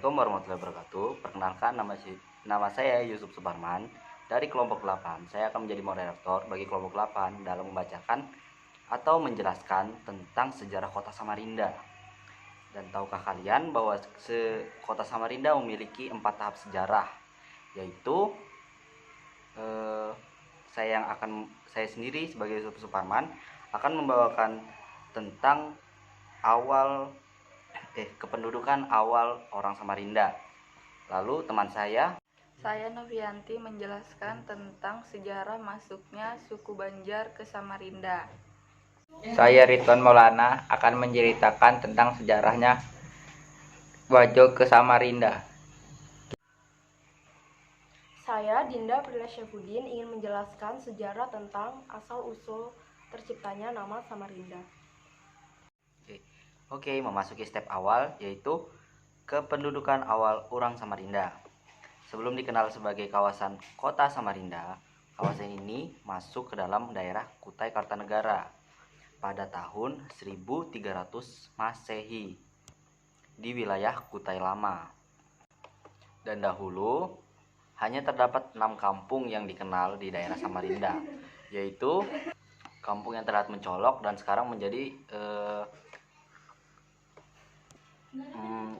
Assalamualaikum warahmatullahi wabarakatuh. Perkenalkan, nama saya Yusuf Suparman dari kelompok 8. Saya akan menjadi moderator bagi kelompok 8 dalam membacakan atau menjelaskan tentang sejarah kota Samarinda. Dan tahukah kalian bahwa kota Samarinda memiliki 4 tahap sejarah, yaitu saya sendiri sebagai Yusuf Suparman akan membawakan tentang kependudukan awal orang Samarinda. Lalu teman saya Novianti menjelaskan tentang sejarah masuknya suku Banjar ke Samarinda. Saya Ridwan Maulana akan menceritakan tentang sejarahnya Wajo ke Samarinda. Saya Dinda Prila Syafudin ingin menjelaskan sejarah tentang asal-usul terciptanya nama Samarinda. Oke, memasuki step awal, yaitu kependudukan awal orang Samarinda. Sebelum dikenal sebagai kawasan kota Samarinda, kawasan ini masuk ke dalam daerah Kutai Kartanegara pada tahun 1300 Masehi di wilayah Kutai Lama. Dan dahulu hanya terdapat 6 kampung yang dikenal di daerah Samarinda, yaitu kampung yang terlihat mencolok dan sekarang menjadi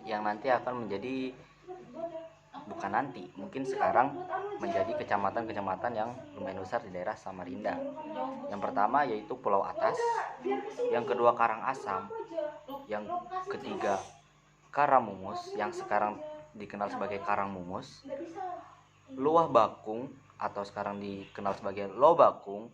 yang nanti akan menjadi, bukan nanti, mungkin sekarang menjadi kecamatan-kecamatan yang lumayan besar di daerah Samarinda. Yang pertama yaitu Pulau Atas, yang kedua Karangasem, yang ketiga Karamungus yang sekarang dikenal sebagai Karangmungus, Luah Bakung atau sekarang dikenal sebagai Lobakung,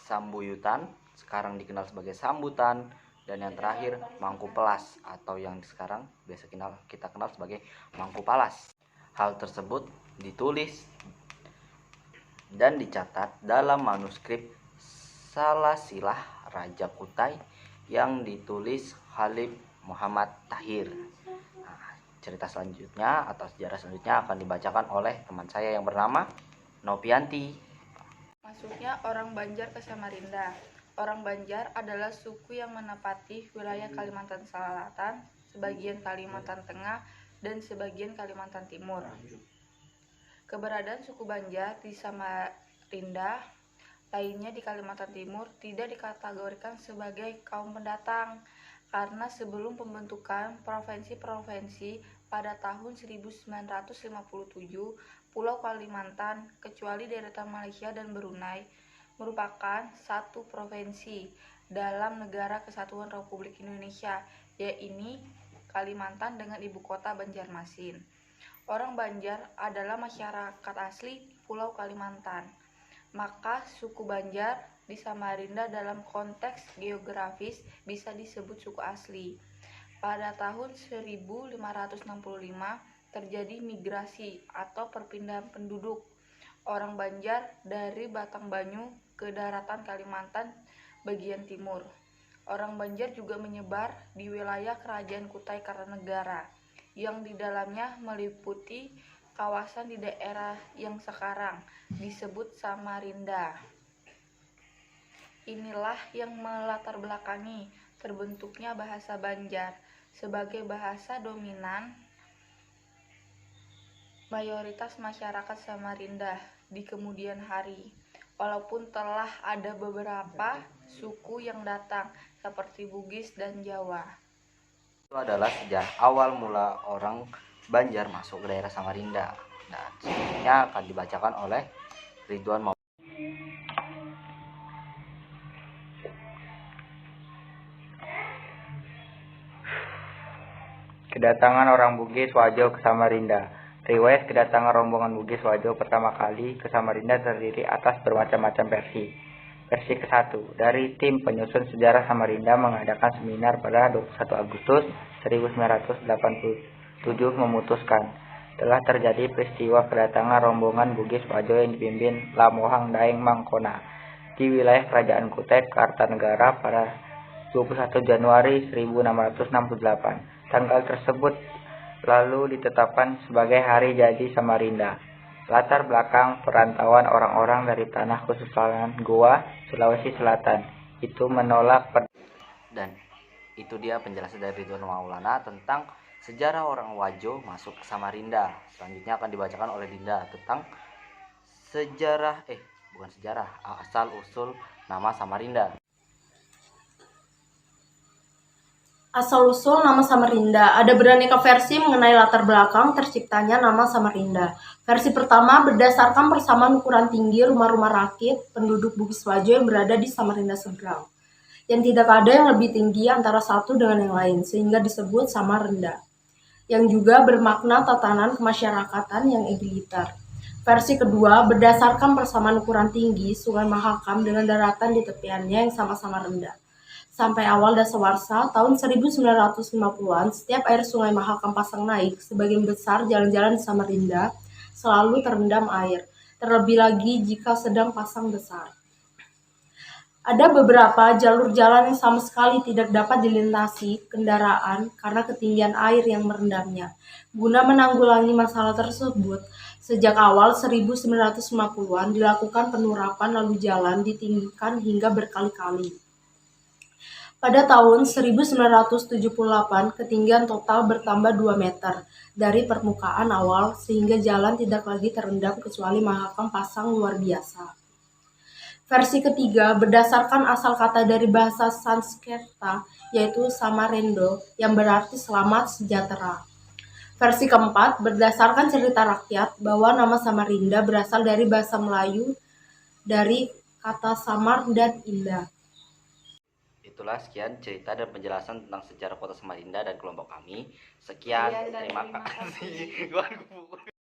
Sambuyutan sekarang dikenal sebagai Sambutan, dan yang terakhir Mangku Pelas atau yang sekarang biasa kita kenal sebagai Mangku Palas. Hal tersebut ditulis dan dicatat dalam manuskrip Salasilah Raja Kutai yang ditulis Khalif Muhammad Tahir. Cerita selanjutnya atau sejarah selanjutnya akan dibacakan oleh teman saya yang bernama Novianti. Masuknya orang Banjar ke Samarinda. Orang Banjar adalah suku yang menempati wilayah Kalimantan Selatan, sebagian Kalimantan Tengah, dan sebagian Kalimantan Timur. Keberadaan suku Banjar di Samarinda lainnya di Kalimantan Timur tidak dikategorikan sebagai kaum pendatang, karena sebelum pembentukan provinsi-provinsi pada tahun 1957, Pulau Kalimantan, kecuali deretan Malaysia dan Brunei, merupakan satu provinsi dalam Negara Kesatuan Republik Indonesia, yaitu Kalimantan dengan ibu kota Banjarmasin. Orang Banjar adalah masyarakat asli Pulau Kalimantan. Maka suku Banjar di Samarinda dalam konteks geografis bisa disebut suku asli. Pada tahun 1565 terjadi migrasi atau perpindahan penduduk orang Banjar dari Batangbanyu ke daratan Kalimantan bagian timur. Orang Banjar juga menyebar di wilayah Kerajaan Kutai Kartanegara yang di dalamnya meliputi kawasan di daerah yang sekarang disebut Samarinda. Inilah yang melatar belakangi terbentuknya bahasa Banjar sebagai bahasa dominan mayoritas masyarakat Samarinda di kemudian hari. Walaupun telah ada beberapa suku yang datang seperti Bugis dan Jawa. Itu adalah sejarah awal mula orang Banjar masuk ke daerah Samarinda. Dan selanjutnya akan dibacakan oleh Ridwan Maulana. Kedatangan orang Bugis Wajo ke Samarinda. Riwayat kedatangan rombongan Bugis Wajo pertama kali ke Samarinda terdiri atas bermacam-macam versi. Versi ke-1, dari tim penyusun sejarah Samarinda mengadakan seminar pada 21 Agustus 1987 memutuskan telah terjadi peristiwa kedatangan rombongan Bugis Wajo yang dipimpin Lamohang Daeng Mangkona di wilayah Kerajaan Kutai Kartanegara pada 21 Januari 1668. Tanggal tersebut lalu ditetapkan sebagai hari jadi Samarinda. Latar belakang perantauan orang-orang dari tanah Khususlan Goa, Sulawesi Selatan itu menolak Dan itu dia penjelasan dari Ridwan Maulana tentang Sejarah orang Wajo masuk ke Samarinda. Selanjutnya akan dibacakan oleh Dinda tentang asal usul nama Samarinda. Asal-usul nama Samarinda. Ada beraneka versi mengenai latar belakang terciptanya nama Samarinda. Versi pertama berdasarkan persamaan ukuran tinggi rumah-rumah rakit penduduk Bugis Wajo yang berada di Samarinda seberang, yang tidak ada yang lebih tinggi antara satu dengan yang lain, sehingga disebut Samarinda, yang juga bermakna tatanan kemasyarakatan yang egaliter. Versi kedua berdasarkan persamaan ukuran tinggi Sungai Mahakam dengan daratan di tepiannya yang sama-sama rendah. Sampai awal dasawarsa tahun 1950-an, setiap air Sungai Mahakam pasang naik, sebagian besar jalan-jalan di Samarinda selalu terendam air, terlebih lagi jika sedang pasang besar. Ada beberapa jalur jalan yang sama sekali tidak dapat dilintasi kendaraan karena ketinggian air yang merendamnya. Guna menanggulangi masalah tersebut, sejak awal 1950-an dilakukan penerapan lalu jalan ditinggikan hingga berkali-kali. Pada tahun 1978, ketinggian total bertambah 2 meter dari permukaan awal sehingga jalan tidak lagi terendam kecuali Mahakam pasang luar biasa. Versi ketiga berdasarkan asal kata dari bahasa Sanskerta, yaitu Samarendo, yang berarti selamat sejahtera. Versi keempat berdasarkan cerita rakyat bahwa nama Samarinda berasal dari bahasa Melayu dari kata samar dan indah. Itulah sekian cerita dan penjelasan tentang sejarah kota Samarinda dan kelompok kami. Sekian, Sekian dan terima terima kasih.